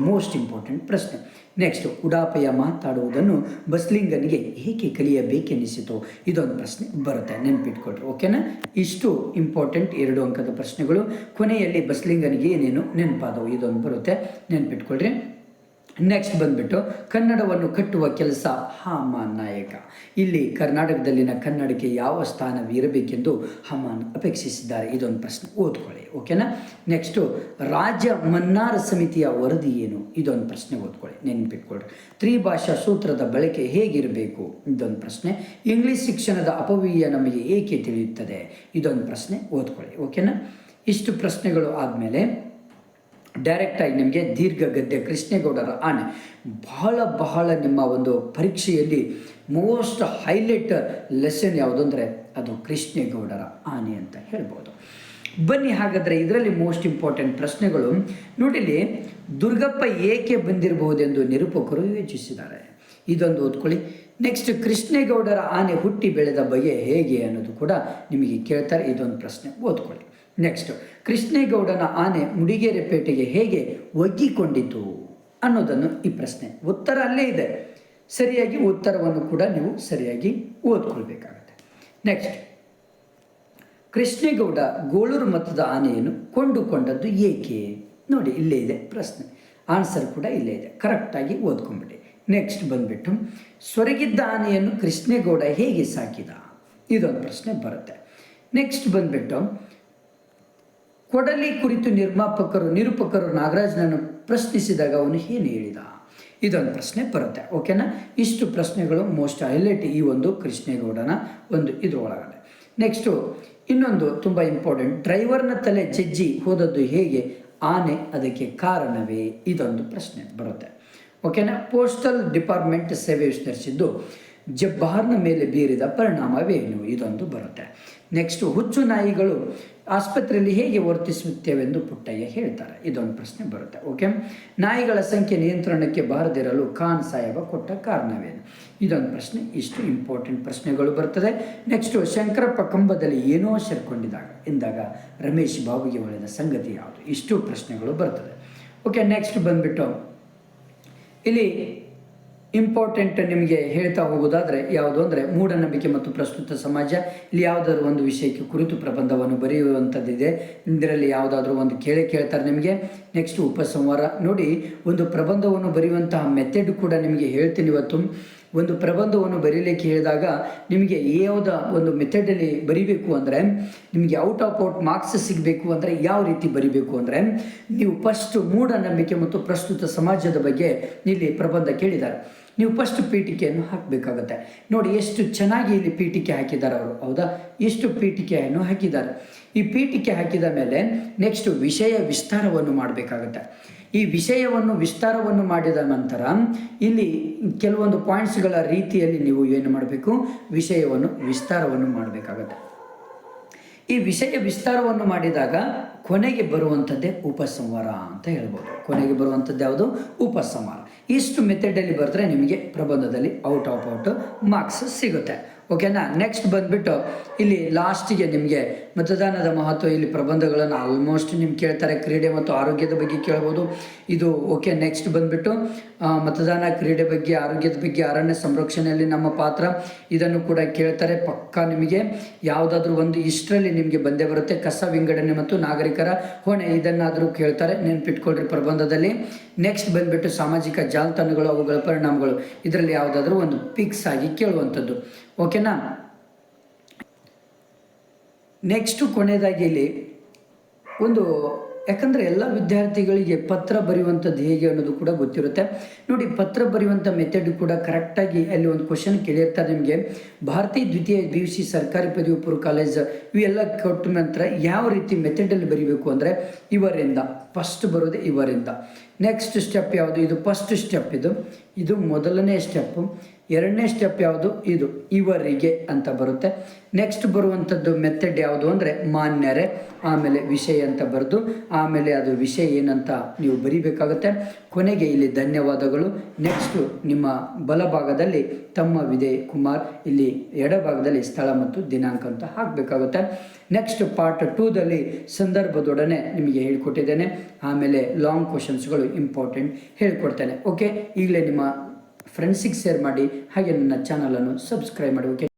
ಮೋಸ್ಟ್ ಇಂಪಾರ್ಟೆಂಟ್ ಪ್ರಶ್ನೆ. ನೆಕ್ಸ್ಟ್, ಉಡಾಪೆಯ ಮಾತಾಡುವುದನ್ನು ಬಸ್ಲಿಂಗನಿಗೆ ಏಕೆ ಕಲಿಯಬೇಕೆನಿಸಿತು? ಇದೊಂದು ಪ್ರಶ್ನೆ ಬರುತ್ತೆ. ನೆನ್ಪಿಟ್ಕೊಳ್ರಿ. ಓಕೆನಾ? ಇಷ್ಟು ಇಂಪಾರ್ಟೆಂಟ್ 2 ಅಂಕದ ಪ್ರಶ್ನೆಗಳು. ಕೊನೆಯಲ್ಲಿ ಬಸ್ಲಿಂಗನಿಗೆ ಏನೇನು ನೆನಪಾದವು? ಇದೊಂದು ಬರುತ್ತೆ. ನೆನ್ಪಿಟ್ಕೊಳ್ರಿ. ನೆಕ್ಸ್ಟ್ ಬಂದ್ಬಿಟ್ಟು, ಕನ್ನಡವನ್ನು ಕಟ್ಟುವ ಕೆಲಸ ಹಾಮಾನ್ ನಾಯಕ. ಇಲ್ಲಿ ಕರ್ನಾಟಕದಲ್ಲಿನ ಕನ್ನಡಕ್ಕೆ ಯಾವ ಸ್ಥಾನವಿರಬೇಕೆಂದು ಹಾಮಾನ್ ಅಪೇಕ್ಷಿಸಿದ್ದಾರೆ? ಇದೊಂದು ಪ್ರಶ್ನೆ ಓದ್ಕೊಳ್ಳಿ. ಓಕೆನಾ? ನೆಕ್ಸ್ಟು, ರಾಜ್ಯ ಮನ್ನಾರ ಸಮಿತಿಯ ವರದಿ ಏನು? ಇದೊಂದು ಪ್ರಶ್ನೆ ಓದ್ಕೊಳ್ಳಿ. ನೆನ್ಪಿಟ್ಕೊಳ್ಳಿ. ತ್ರಿಭಾಷಾ ಸೂತ್ರದ ಬಳಕೆ ಹೇಗಿರಬೇಕು? ಇದೊಂದು ಪ್ರಶ್ನೆ. ಇಂಗ್ಲಿಷ್ ಶಿಕ್ಷಣದ ಅಪವ್ಯಯ ನಮಗೆ ಏಕೆ ತಿಳಿಯುತ್ತದೆ? ಇದೊಂದು ಪ್ರಶ್ನೆ ಓದ್ಕೊಳ್ಳಿ. ಓಕೆನಾ? ಇಷ್ಟು ಪ್ರಶ್ನೆಗಳು ಆದಮೇಲೆ ಡೈರೆಕ್ಟಾಗಿ ನಿಮಗೆ ದೀರ್ಘ ಗದ್ಯ ಕೃಷ್ಣೇಗೌಡರ ಆನೆ ಬಹಳ ನಿಮ್ಮ ಒಂದು ಪರೀಕ್ಷೆಯಲ್ಲಿ ಮೋಸ್ಟ್ ಹೈಲೈಟ್ ಲೆಸನ್ ಯಾವುದು ಅಂದರೆ ಅದು ಕೃಷ್ಣೇಗೌಡರ ಆನೆ ಅಂತ ಹೇಳ್ಬೋದು. ಬನ್ನಿ ಹಾಗಾದರೆ ಇದರಲ್ಲಿ ಮೋಸ್ಟ್ ಇಂಪಾರ್ಟೆಂಟ್ ಪ್ರಶ್ನೆಗಳು ನೋಡಿಲಿ. ದುರ್ಗಪ್ಪ ಏಕೆ ಬಂದಿರಬಹುದೆಂದು ನಿರೂಪಕರು ಯೋಚಿಸಿದ್ದಾರೆ? ಇದೊಂದು ಓದ್ಕೊಳ್ಳಿ. ನೆಕ್ಸ್ಟ್, ಕೃಷ್ಣೇಗೌಡರ ಆನೆ ಹುಟ್ಟಿ ಬೆಳೆದ ಬಗೆ ಹೇಗೆ ಅನ್ನೋದು ಕೂಡ ನಿಮಗೆ ಕೇಳ್ತಾರೆ. ಇದೊಂದು ಪ್ರಶ್ನೆ ಓದ್ಕೊಳ್ಳಿ. ನೆಕ್ಸ್ಟ್, ಕೃಷ್ಣೇಗೌಡನ ಆನೆ ಮುಡಿಗೆರೆ ಪೇಟೆಗೆ ಹೇಗೆ ಒಗ್ಗಿಕೊಂಡಿತು ಅನ್ನೋದನ್ನು ಈ ಪ್ರಶ್ನೆ ಉತ್ತರ ಅಲ್ಲೇ ಇದೆ. ಸರಿಯಾಗಿ ಉತ್ತರವನ್ನು ಕೂಡ ನೀವು ಸರಿಯಾಗಿ ಓದ್ಕೊಳ್ಬೇಕಾಗತ್ತೆ. ನೆಕ್ಸ್ಟ್, ಕೃಷ್ಣೇಗೌಡ ಗೋಳೂರು ಮತದ ಆನೆಯನ್ನು ಕೊಂಡುಕೊಂಡದ್ದು ಏಕೆ? ನೋಡಿ, ಇಲ್ಲೇ ಇದೆ ಪ್ರಶ್ನೆ. ಆನ್ಸರ್ ಕೂಡ ಇಲ್ಲೇ ಇದೆ. ಕರೆಕ್ಟಾಗಿ ಓದ್ಕೊಂಡ್ಬಿಡಿ. ನೆಕ್ಸ್ಟ್ ಬಂದ್ಬಿಟ್ಟು, ಸೊರಗಿದ್ದ ಆನೆಯನ್ನು ಕೃಷ್ಣೇಗೌಡ ಹೇಗೆ ಸಾಕಿದ? ಇದೊಂದು ಪ್ರಶ್ನೆ ಬರುತ್ತೆ. ನೆಕ್ಸ್ಟ್ ಬಂದ್ಬಿಟ್ಟು, ಕೊಡಲಿ ಕುರಿತು ನಿರೂಪಕರು ನಾಗರಾಜನನ್ನು ಪ್ರಶ್ನಿಸಿದಾಗ ಅವನು ಏನು ಹೇಳಿದ? ಇದೊಂದು ಪ್ರಶ್ನೆ ಬರುತ್ತೆ. ಓಕೆನಾ? ಇಷ್ಟು ಪ್ರಶ್ನೆಗಳು ಮೋಸ್ಟ್ ಹೈಲೈಟ್ ಈ ಒಂದು ಕೃಷ್ಣೇಗೌಡನ ಒಂದು ಇದರೊಳಗಡೆ. ನೆಕ್ಸ್ಟು ಇನ್ನೊಂದು ತುಂಬ ಇಂಪಾರ್ಟೆಂಟ್, ಡ್ರೈವರ್ನ ತಲೆ ಜಜ್ಜಿ ಹೋದದ್ದು ಹೇಗೆ? ಆನೆ ಅದಕ್ಕೆ ಕಾರಣವೇ? ಇದೊಂದು ಪ್ರಶ್ನೆ ಬರುತ್ತೆ. ಓಕೆನಾ? ಪೋಸ್ಟಲ್ ಡಿಪಾರ್ಟ್ಮೆಂಟ್ ಸೇವೆ ವಿಸ್ತರಿಸಿದ್ದು ಜಬ್ಬಾರ್ನ ಮೇಲೆ ಬೀರಿದ ಪರಿಣಾಮವೇನು? ಇದೊಂದು ಬರುತ್ತೆ. ನೆಕ್ಸ್ಟು, ಹುಚ್ಚು ನಾಯಿಗಳು ಆಸ್ಪತ್ರೆಯಲ್ಲಿ ಹೇಗೆ ವರ್ತಿಸುತ್ತೇವೆಂದು ಪುಟ್ಟಯ್ಯ ಹೇಳ್ತಾರೆ? ಇದೊಂದು ಪ್ರಶ್ನೆ ಬರುತ್ತೆ. ಓಕೆ. ನಾಯಿಗಳ ಸಂಖ್ಯೆ ನಿಯಂತ್ರಣಕ್ಕೆ ಬಾರದಿರಲು ಖಾನ್ ಸಾಹೇಬ ಕೊಟ್ಟ ಕಾರಣವೇನು? ಇದೊಂದು ಪ್ರಶ್ನೆ. ಇಷ್ಟು ಇಂಪಾರ್ಟೆಂಟ್ ಪ್ರಶ್ನೆಗಳು ಬರ್ತದೆ. ನೆಕ್ಸ್ಟು, ಶಂಕರಪ್ಪ ಕಂಬದಲ್ಲಿ ಏನೋ ಸೇರ್ಕೊಂಡಿದ್ದಾಗ ಎಂದಾಗ ರಮೇಶ್ ಬಾಬುಗೆ ಹೊಳೆದ ಸಂಗತಿ ಯಾವುದು? ಇಷ್ಟು ಪ್ರಶ್ನೆಗಳು ಬರ್ತದೆ. ಓಕೆ. ನೆಕ್ಸ್ಟ್ ಬಂದುಬಿಟ್ಟು ಇಲ್ಲಿ ಇಂಪಾರ್ಟೆಂಟ್ ನಿಮಗೆ ಹೇಳ್ತಾ ಹೋಗೋದಾದರೆ ಯಾವುದು ಅಂದರೆ ಮೂಢನಂಬಿಕೆ ಮತ್ತು ಪ್ರಸ್ತುತ ಸಮಾಜ. ಇಲ್ಲಿ ಯಾವುದಾದ್ರೂ ಒಂದು ವಿಷಯಕ್ಕೆ ಕುರಿತು ಪ್ರಬಂಧವನ್ನು ಬರೆಯುವಂಥದ್ದಿದೆ. ಇದರಲ್ಲಿ ಯಾವುದಾದ್ರೂ ಒಂದು ಕೇಳ್ತಾರೆ ನಿಮಗೆ. ನೆಕ್ಸ್ಟ್ ಉಪಸಂಹಾರ. ನೋಡಿ, ಒಂದು ಪ್ರಬಂಧವನ್ನು ಬರೆಯುವಂತಹ ಮೆಥಡ್ ಕೂಡ ನಿಮಗೆ ಹೇಳ್ತೀನಿ ಇವತ್ತು. ಒಂದು ಪ್ರಬಂಧವನ್ನು ಬರೀಲಿಕ್ಕೆ ಹೇಳಿದಾಗ ನಿಮಗೆ ಯಾವುದ ಒಂದು ಮೆಥಡಲ್ಲಿ ಬರಿಬೇಕು ಅಂದರೆ, ನಿಮಗೆ ಔಟ್ ಮಾರ್ಕ್ಸ್ ಸಿಗಬೇಕು ಅಂದರೆ ಯಾವ ರೀತಿ ಬರಿಬೇಕು ಅಂದರೆ, ನೀವು ಫಸ್ಟ್ ಮೂಢನಂಬಿಕೆ ಮತ್ತು ಪ್ರಸ್ತುತ ಸಮಾಜದ ಬಗ್ಗೆ ಇಲ್ಲಿ ಪ್ರಬಂಧ ಕೇಳಿದ್ದಾರೆ. ನೀವು ಫಸ್ಟ್ ಪೀಠಿಕೆಯನ್ನು ಹಾಕಬೇಕಾಗತ್ತೆ. ನೋಡಿ ಎಷ್ಟು ಚೆನ್ನಾಗಿ ಇಲ್ಲಿ ಪೀಠಿಕೆ ಹಾಕಿದ್ದಾರೆ ಅವರು, ಹೌದಾ? ಇಷ್ಟು ಪೀಠಿಕೆಯನ್ನು ಹಾಕಿದ್ದಾರೆ. ಈ ಪೀಠಿಕೆ ಹಾಕಿದ ಮೇಲೆ ನೆಕ್ಸ್ಟ್ ವಿಷಯ ವಿಸ್ತಾರವನ್ನು ಮಾಡಬೇಕಾಗತ್ತೆ. ಈ ವಿಷಯವನ್ನು ವಿಸ್ತಾರವನ್ನು ಮಾಡಿದ ನಂತರ ಇಲ್ಲಿ ಕೆಲವೊಂದು ಪಾಯಿಂಟ್ಸ್ಗಳ ರೀತಿಯಲ್ಲಿ ನೀವು ಏನು ಮಾಡಬೇಕು, ವಿಷಯವನ್ನು ವಿಸ್ತಾರವನ್ನು ಮಾಡಬೇಕಾಗತ್ತೆ. ಈ ವಿಷಯ ವಿಸ್ತಾರವನ್ನು ಮಾಡಿದಾಗ ಕೊನೆಗೆ ಬರುವಂಥದ್ದೇ ಉಪಸಂಹಾರ ಅಂತ ಹೇಳ್ಬೋದು. ಕೊನೆಗೆ ಬರುವಂಥದ್ದು ಯಾವುದು? ಉಪಸಂಹಾರ. ಇಷ್ಟು ಮೆಥಡಲ್ಲಿ ಬರೆದ್ರೆ ನಿಮಗೆ ಪ್ರಬಂಧದಲ್ಲಿ ಔಟ್ ಮಾರ್ಕ್ಸ್ ಸಿಗುತ್ತೆ. ಓಕೆನಾ. ನೆಕ್ಸ್ಟ್ ಬಂದುಬಿಟ್ಟು ಇಲ್ಲಿ ಲಾಸ್ಟಿಗೆ ನಿಮಗೆ ಮತದಾನದ ಮಹತ್ವ, ಇಲ್ಲಿ ಪ್ರಬಂಧಗಳನ್ನು ಆಲ್ಮೋಸ್ಟ್ ನಿಮ್ಗೆ ಕೇಳ್ತಾರೆ. ಕ್ರೀಡೆ ಮತ್ತು ಆರೋಗ್ಯದ ಬಗ್ಗೆ ಕೇಳ್ಬೋದು ಇದು. ಓಕೆ, ನೆಕ್ಸ್ಟ್ ಬಂದುಬಿಟ್ಟು ಮತದಾನ, ಕ್ರೀಡೆ ಬಗ್ಗೆ, ಆರೋಗ್ಯದ ಬಗ್ಗೆ, ಅರಣ್ಯ ಸಂರಕ್ಷಣೆಯಲ್ಲಿ ನಮ್ಮ ಪಾತ್ರ, ಇದನ್ನು ಕೂಡ ಕೇಳ್ತಾರೆ ಪಕ್ಕಾ. ನಿಮಗೆ ಯಾವುದಾದ್ರೂ ಒಂದು ಇಷ್ಟರಲ್ಲಿ ನಿಮಗೆ ಬಂದೇ ಬರುತ್ತೆ. ಕಸ ವಿಂಗಡಣೆ ಮತ್ತು ನಾಗರಿಕರ ಹೊಣೆ, ಇದನ್ನಾದರೂ ಕೇಳ್ತಾರೆ, ನೆನ್ಪಿಟ್ಕೊಳ್ರಿ ಪ್ರಬಂಧದಲ್ಲಿ. ನೆಕ್ಸ್ಟ್ ಬಂದುಬಿಟ್ಟು ಸಾಮಾಜಿಕ ಜಾಲತಾಣಗಳು, ಅವುಗಳ ಪರಿಣಾಮಗಳು, ಇದರಲ್ಲಿ ಯಾವುದಾದ್ರೂ ಒಂದು ಫಿಕ್ಸ್ ಆಗಿ ಕೇಳುವಂಥದ್ದು. ಓಕೆನಾ. ನೆಕ್ಸ್ಟು ಕೊನೆಯದಾಗಿ ಇಲ್ಲಿ ಒಂದು, ಯಾಕಂದರೆ ಎಲ್ಲ ವಿದ್ಯಾರ್ಥಿಗಳಿಗೆ ಪತ್ರ ಬರೆಯುವಂಥದ್ದು ಹೇಗೆ ಅನ್ನೋದು ಕೂಡ ಗೊತ್ತಿರುತ್ತೆ. ನೋಡಿ, ಪತ್ರ ಬರೆಯುವಂಥ ಮೆಥಡ್ ಕೂಡ ಕರೆಕ್ಟಾಗಿ ಅಲ್ಲಿ ಒಂದು ಕ್ವಶನ್ ಕೇಳಿರ್ತಾರೆ ನಿಮಗೆ. ಭಾರತೀಯ ದ್ವಿತೀಯ PUC ಸರ್ಕಾರಿ ಪದವಿ ಪೂರ್ವ ಕಾಲೇಜ್ ಇವೆಲ್ಲ ಕೊಟ್ಟ ನಂತರ ಯಾವ ರೀತಿ ಮೆಥಡಲ್ಲಿ ಬರೀಬೇಕು ಅಂದರೆ ಇವರಿಂದ, ಫಸ್ಟ್ ಬರೋದೇ ಇವರಿಂದ. ನೆಕ್ಸ್ಟ್ ಸ್ಟೆಪ್ ಯಾವುದು? ಇದು ಫಸ್ಟ್ ಸ್ಟೆಪ್, ಇದು ಮೊದಲನೇ ಸ್ಟೆಪ್ಪು. ಎರಡನೇ ಸ್ಟೆಪ್ ಯಾವುದು? ಇದು ಇವರಿಗೆ ಅಂತ ಬರುತ್ತೆ. ನೆಕ್ಸ್ಟ್ ಬರುವಂಥದ್ದು ಮೆಥಡ್ ಯಾವುದು ಅಂದರೆ ಮಾನ್ಯರೇ, ಆಮೇಲೆ ವಿಷಯ ಅಂತ ಬರೆದು, ಆಮೇಲೆ ಅದು ವಿಷಯ ಏನಂತ ನೀವು ಬರಿಬೇಕಾಗುತ್ತೆ. ಕೊನೆಗೆ ಇಲ್ಲಿ ಧನ್ಯವಾದಗಳು. ನೆಕ್ಸ್ಟು ನಿಮ್ಮ ಬಲಭಾಗದಲ್ಲಿ ತಮ್ಮ ವಿಜಯ್ ಕುಮಾರ್, ಇಲ್ಲಿ ಎಡಭಾಗದಲ್ಲಿ ಸ್ಥಳ ಮತ್ತು ದಿನಾಂಕ ಅಂತ ಹಾಕಬೇಕಾಗುತ್ತೆ. ನೆಕ್ಸ್ಟ್ ಪಾರ್ಟ್ 2ದಲ್ಲಿ ಸಂದರ್ಭದೊಡನೆ ನಿಮಗೆ ಹೇಳಿಕೊಟ್ಟಿದ್ದೇನೆ. ಆಮೇಲೆ ಲಾಂಗ್ ಕ್ವಶನ್ಸ್ಗಳು ಇಂಪಾರ್ಟೆಂಟ್ ಹೇಳಿಕೊಡ್ತೇನೆ. ಓಕೆ, ಈಗಲೇ ನಿಮ್ಮ ಫ್ರೆಂಡ್ಸಿಗೆ ಶೇರ್ ಮಾಡಿ, ಹಾಗೆ ನನ್ನ ಚಾನಲನ್ನು ಸಬ್ಸ್ಕ್ರೈಬ್ ಮಾಡಿ. ಓಕೆ.